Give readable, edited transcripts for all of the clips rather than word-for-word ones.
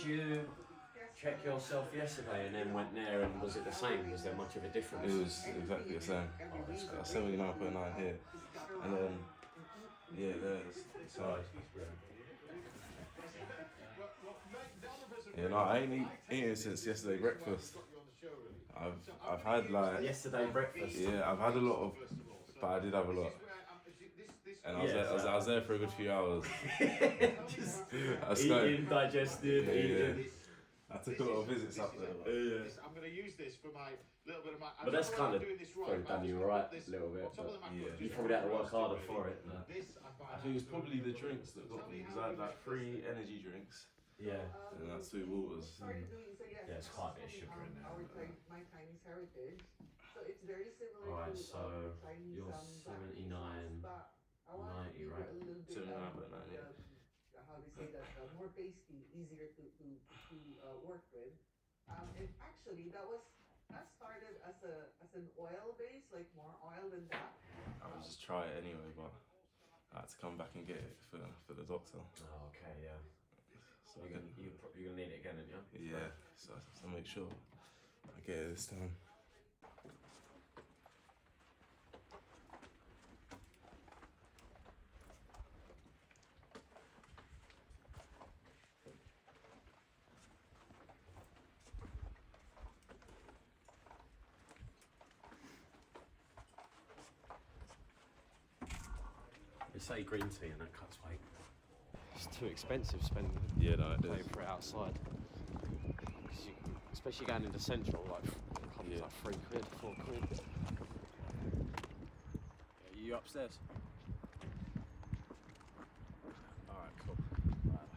you check yourself yesterday and then went there, and was it the same? Was there much of a difference? It was exactly the same. 79.9 here, and then there's so. Yeah, no, I ain't eating since yesterday breakfast. I've had like yesterday breakfast. Yeah, I've had a lot of, but I did have a lot. And I was there for a good few hours. Eating, digesting, eating. I took a lot of visits up there. Yeah. I'm going to use this for my little bit of my. But that's kind of probably done you right a little bit. But you probably had to work harder for it. I think it was probably the drinks that got me, because I had like 3 energy drinks. Yeah. And that's 2 waters. Yeah, it's quite a bit of sugar in there. My Chinese heritage. So it's very similar. Alright, so you're 79, 90, right? 79.9, yeah. How do you say that? More pasty, easier to work with. And actually, that started as an oil base, like more oil than that. I would just try it anyway, but I had to come back and get it for the doctor. Oh, okay, yeah. So you're gonna need it again, aren't you? Yeah, so to make sure I get it this time. They say green tea and that cuts weight. It's too expensive spending paying for it outside. Especially going into Central, like like 3 quid, 4 quid. Are you upstairs? Alright, cool. Right.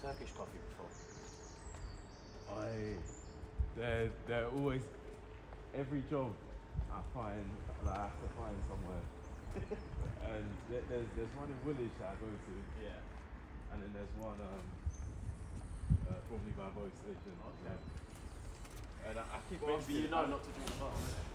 Turkish coffee before? They're always, every job I find, like, I have to find somewhere. And there's one in Woolwich that I go to. Yeah. And then there's one probably by Boat Station. Okay. And I keep well, obviously you know not to drink bar, innit?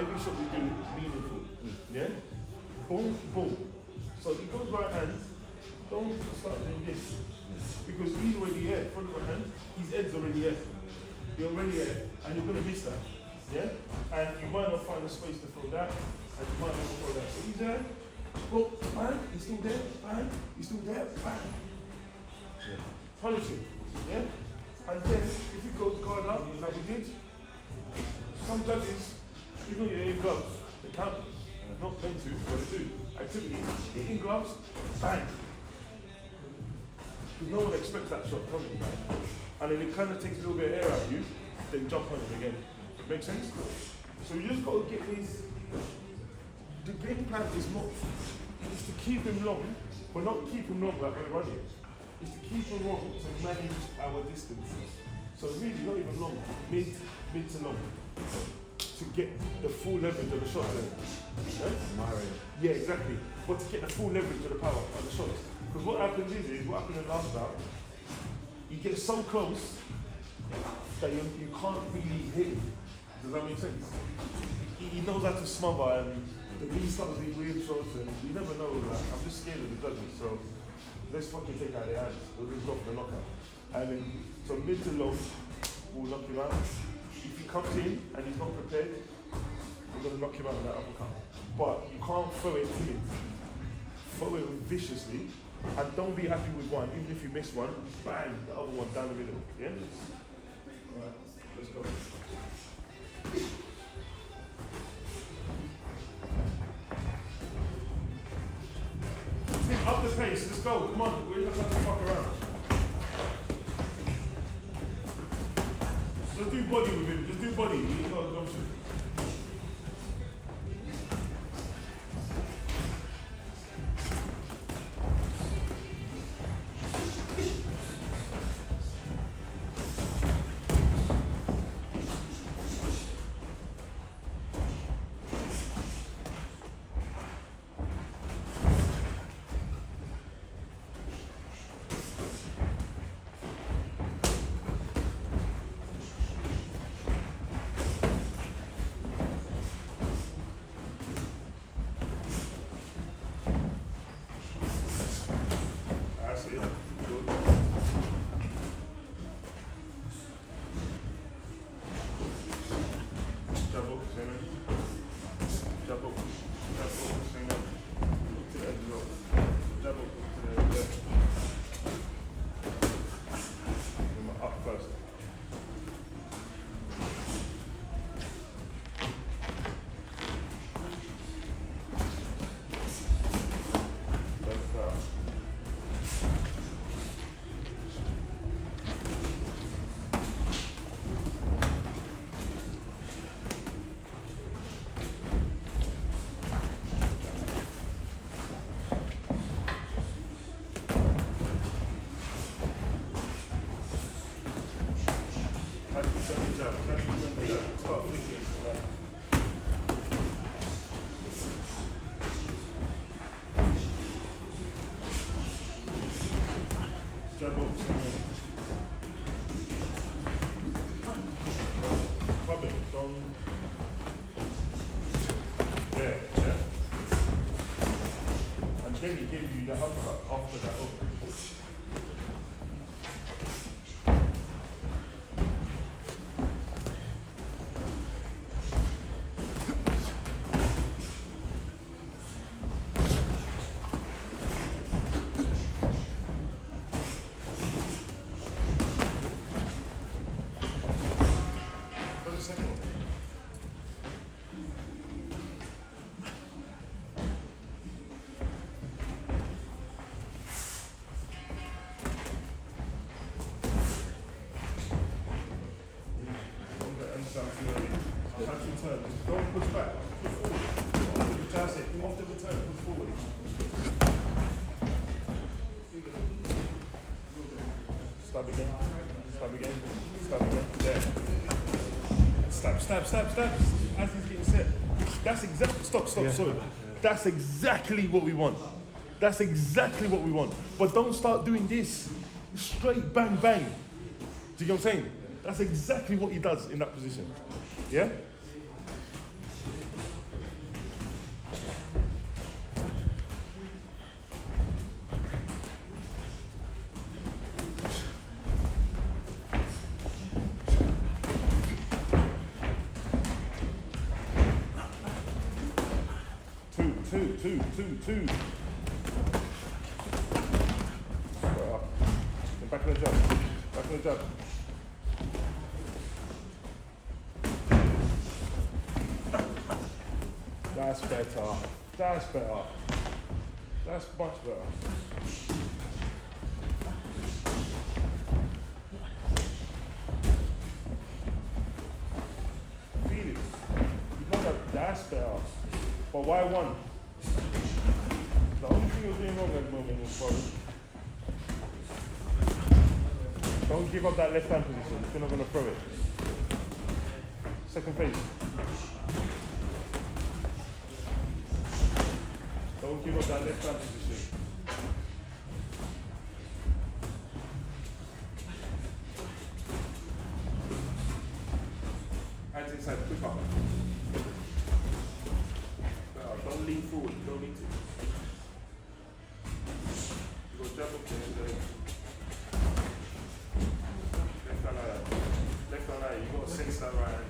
every shot we do is meaningful. Yeah? Boom, boom. So if he goes right hand, don't start doing this. Because he's already here, front right hand, his head's already here. You're already here, and you're going to miss that. Yeah? And you might not find a space to throw that, and you might not throw that. So he's there, Well, bang, he's still there, bang, he's still there, bang. Yeah. Punish him, yeah? And then, if he goes guard up, like we did, some judges, even though you're in gloves, they count, not meant to, but they do. Activity, hitting gloves, bang. Because no one expects that shot coming, right? And then it kind of takes a little bit of air out of you, then jump on it again. Make sense? So you just got to get his. The game plan is not. It's to keep him long, but not keep him long like we're running. It's to keep him long to manage our distance. So really, not even long, mid to long, to get the full leverage of the shot. Yeah, exactly. But to get the full leverage of the power of the shots. Because what happens is what happened in the last bout, you get so close that you can't really hit him. Does that make sense? He knows how to smother and the knee starts with weird shots and you never know. Like, I'm just scared of the judges, so let's fucking take out their hands. We'll just go for the knockout. And then, so mid to low, we'll knock him out. If he comes in and he's not prepared, we're going to knock him out with that uppercut. But you can't throw it timid. Throw it viciously. And don't be happy with one. Even if you miss one, bang, the other one down the middle. Yeah? Alright, let's go. Up the pace, let's go. Come on, we're not going to fuck around. Just do body with him, just do body. He's got a jump shoot. Then he gave you the uppercut after that over. Don't push back, push forward. That's it, off the return, push forward. Stab again, stab again, stab again. There. Stab, stab, stab, stab. As he's getting set. That's exactly, stop, sorry. That's exactly what we want. That's exactly what we want. But don't start doing this. Straight bang, bang. Do you get what I'm saying? That's exactly what he does in that position. Yeah? Two. Two. And back on the jab. That's better. That's much better. Feel it. You know that's better. But why one? The only thing you're doing wrong at the moment is forward. Don't give up that left hand position if you're not going to throw it. Second phase. Don't give up that left hand position. Hands inside, quick up. Don't lean forward, you don't need to. You go jab up there. Left hand like you got to sense that right hand.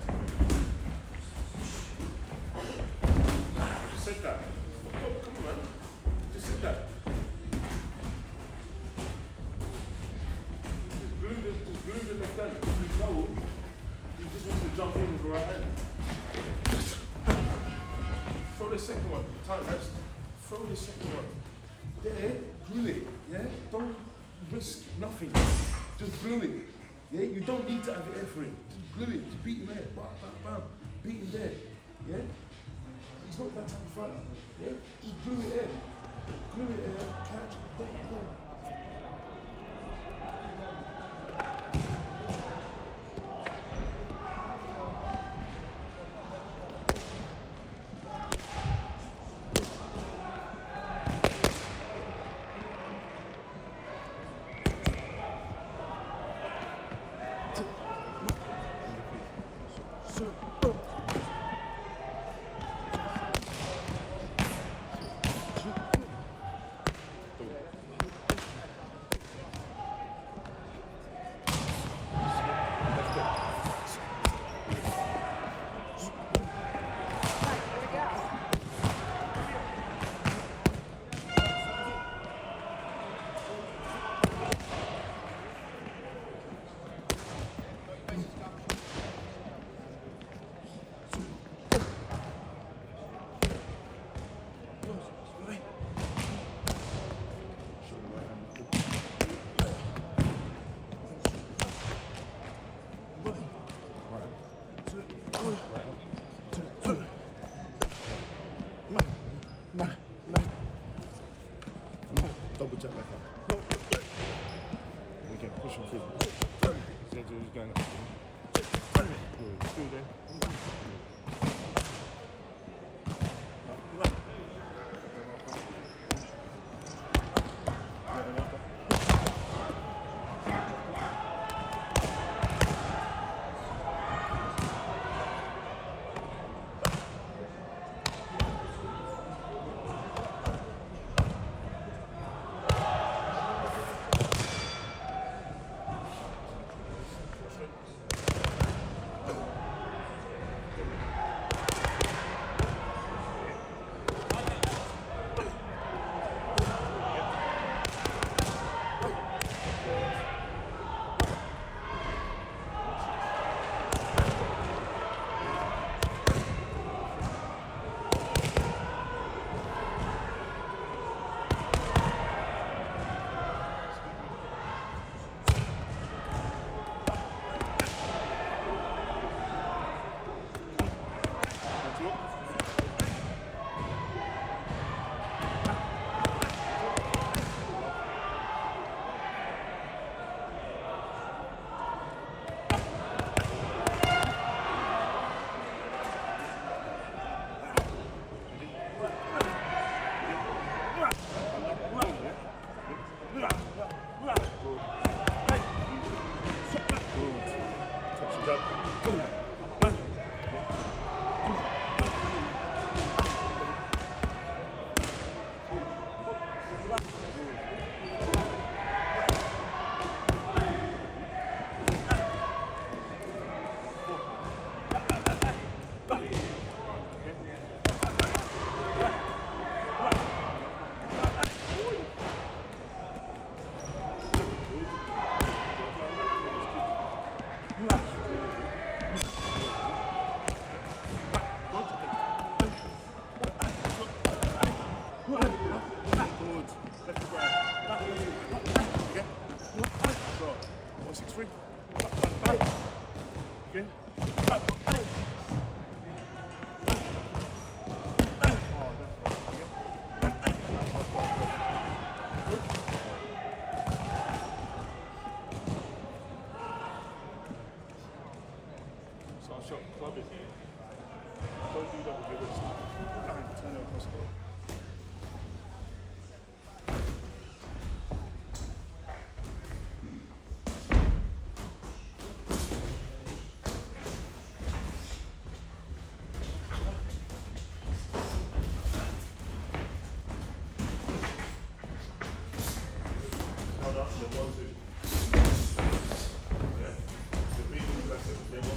Just set that. Oh, come on, man. Just set that. Just glue the left hand. You know, you just want to jump in with the right hand. Throw the second one. Time rest. Throw the second one. There, glue it. Yeah? Don't risk nothing. Just glue it. Yeah? You don't need to have it air for it. Just glue it. Just beat him there. Bam, bam, bam. Beat him there. Yeah? He's not that type of fighter. Yeah? Just glue it there. Glue it there. Catch. Boom. Double check back up. Again, push him through. He's going up. Good. Still there. Forward. Left to right. Back. Again. So, 163. Back. Again. Back. Shot, club it. Don't do that with your wrist. And turn it across the board. Hold up, then 1, 2. Yeah. The breathing, that's it. Then 1, 2.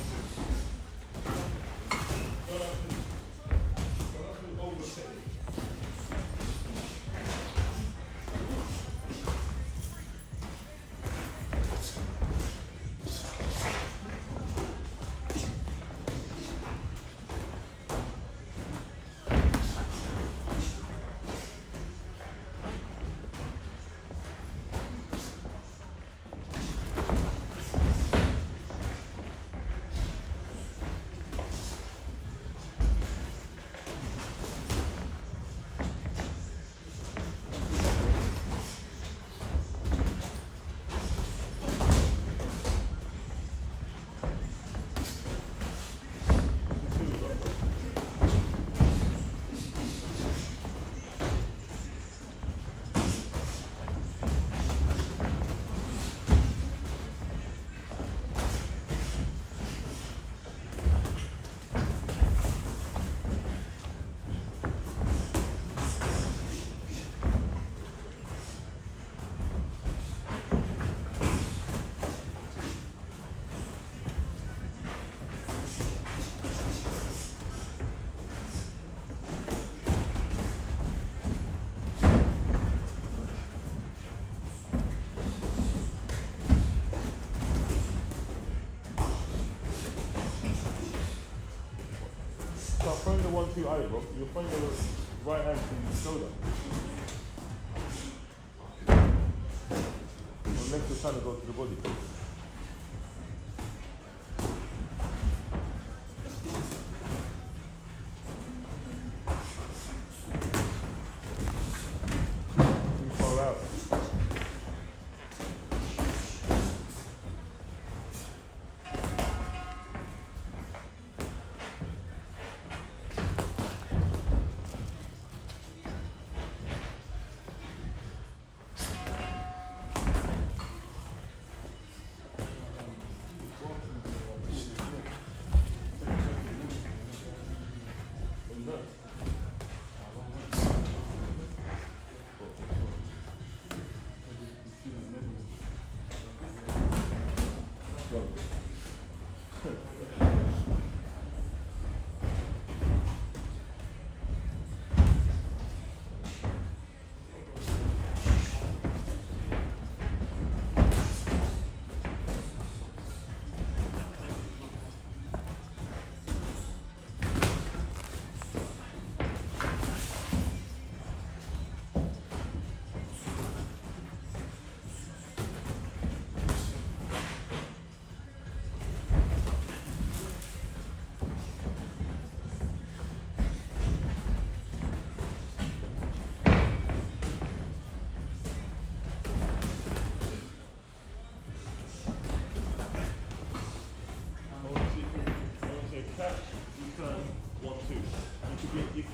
Start throwing the 1, 2 eye, bro. You're throwing the right hand to the shoulder. Unless you're trying to go to the body. Too far out.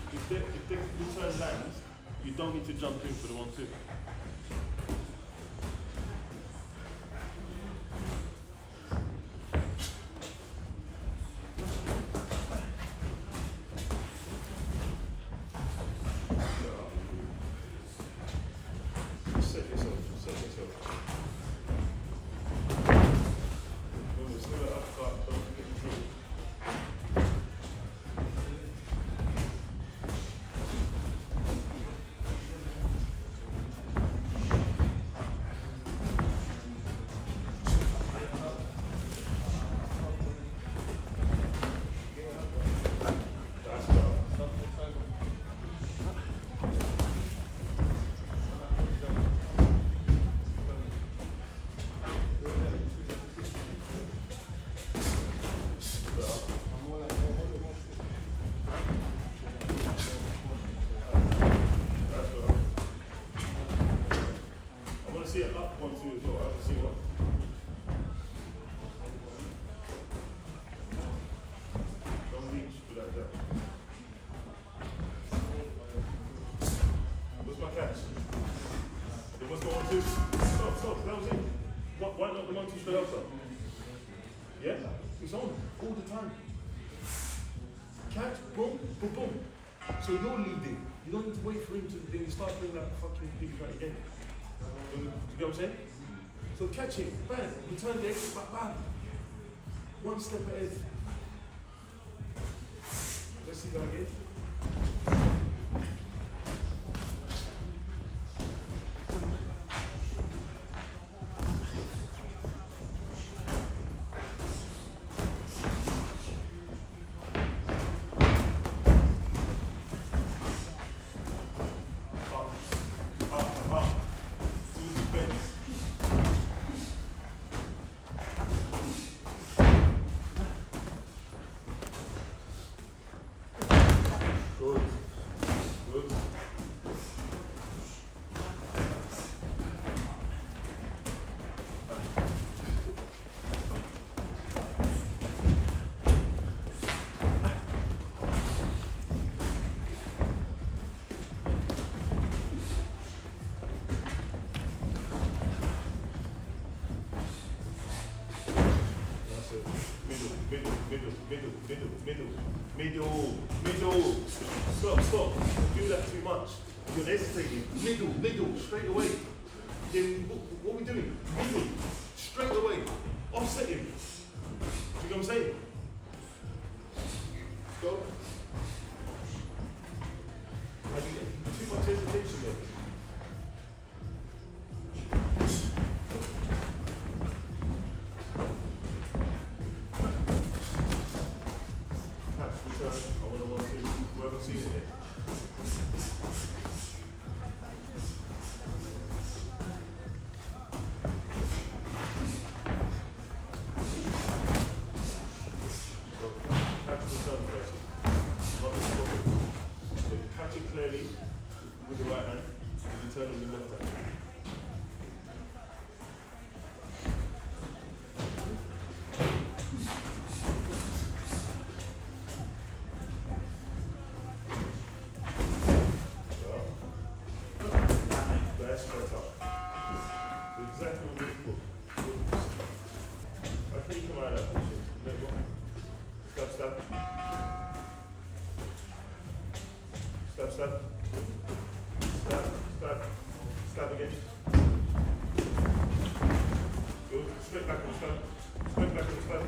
If the return lands, you don't need to jump in for the 1, 2. Set yourself. When it's still up, don't forget the drill. What's going on, two? Stop. That was it. Why not the 1, 2 straight outside? Yeah? It's on all the time. Catch, boom, boom, boom. So you're leading. You don't need to wait for him to then start doing that fucking big right again. You get what I'm saying? So catch him, bang, return the exit, bang. One step ahead. Let's see that again. Middle. Stop. Don't do that too much. You're hesitating. Middle, straight away. Then what are we doing? Middle, straight away. Offset him. You know what I'm saying? Go. Too much hesitation there. Stop again. Good. Straight back on the stop. Straight back on the stop.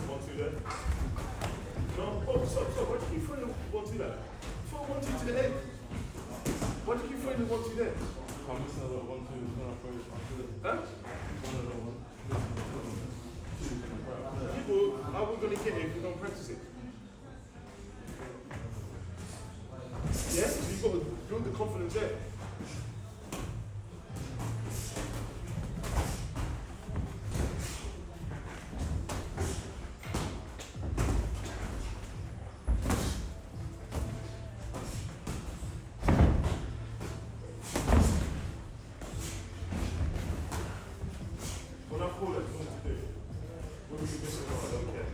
1, 2 there. No, stop. Why do you keep throwing the 1, 2 there? Throw 1, 2 to the head. Why do you keep throwing the 1, 2 there? I'm missing a little 1, 2, it's not afraid. Huh? People, how are we going to get it if we don't practice it? Yes, you've got to build the confidence there. When I call it, what to do? What are you missing? I don't care.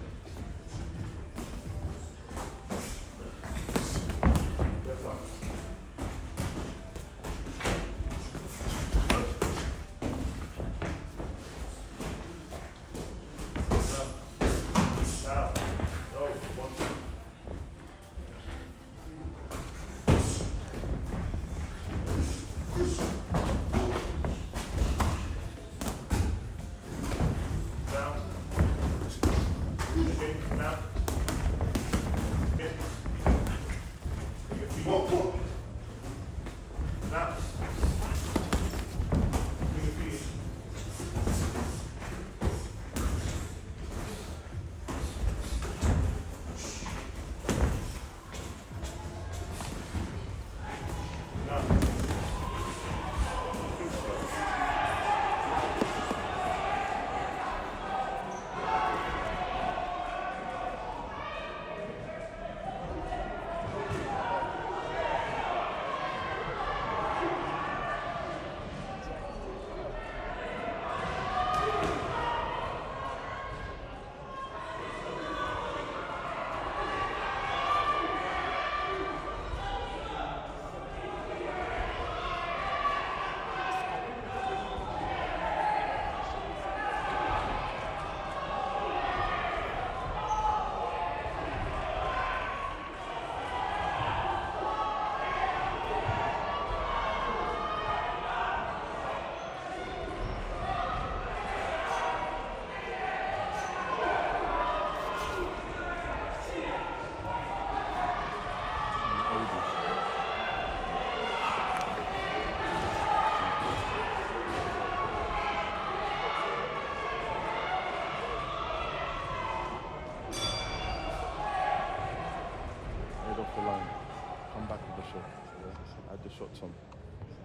pressure. Yeah? I just shot some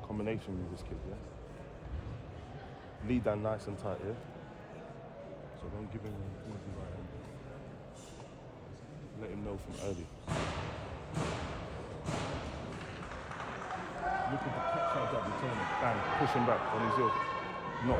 combination with this kid, yeah? Lead down nice and tight, yeah? So don't give him easy right hand. Let him know from early. Look at the catch out that returner. Bang, push him back on his heel. Not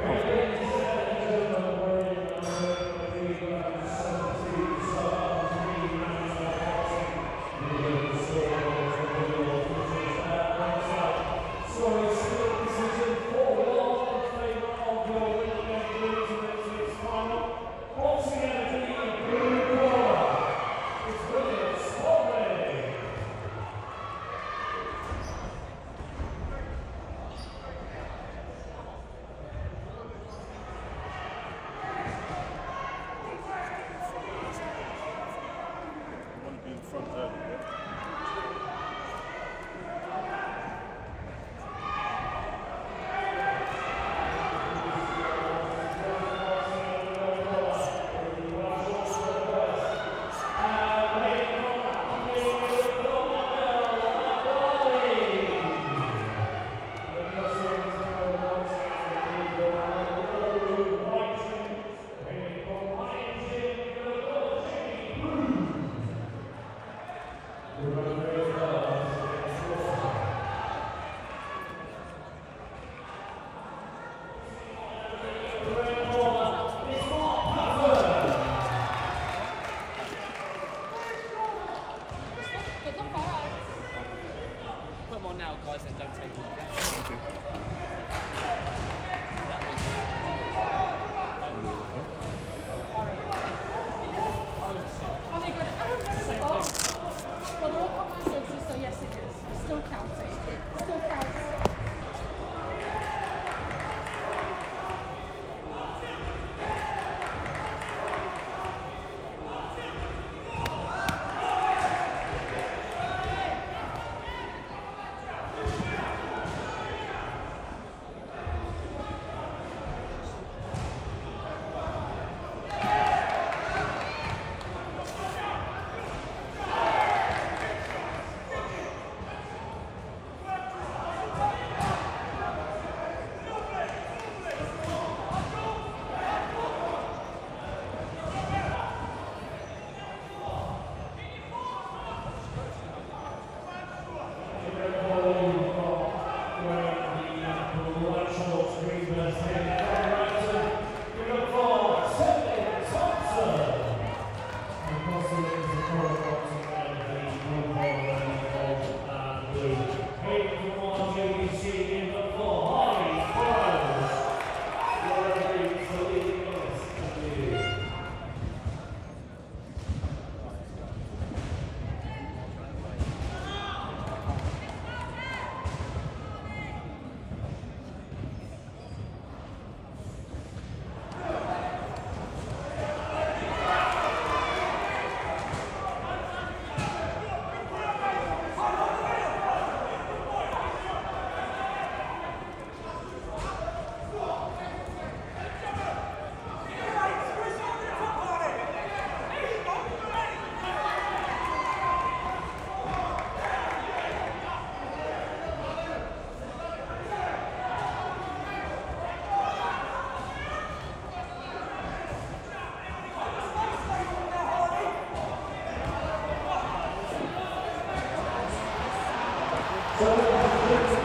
So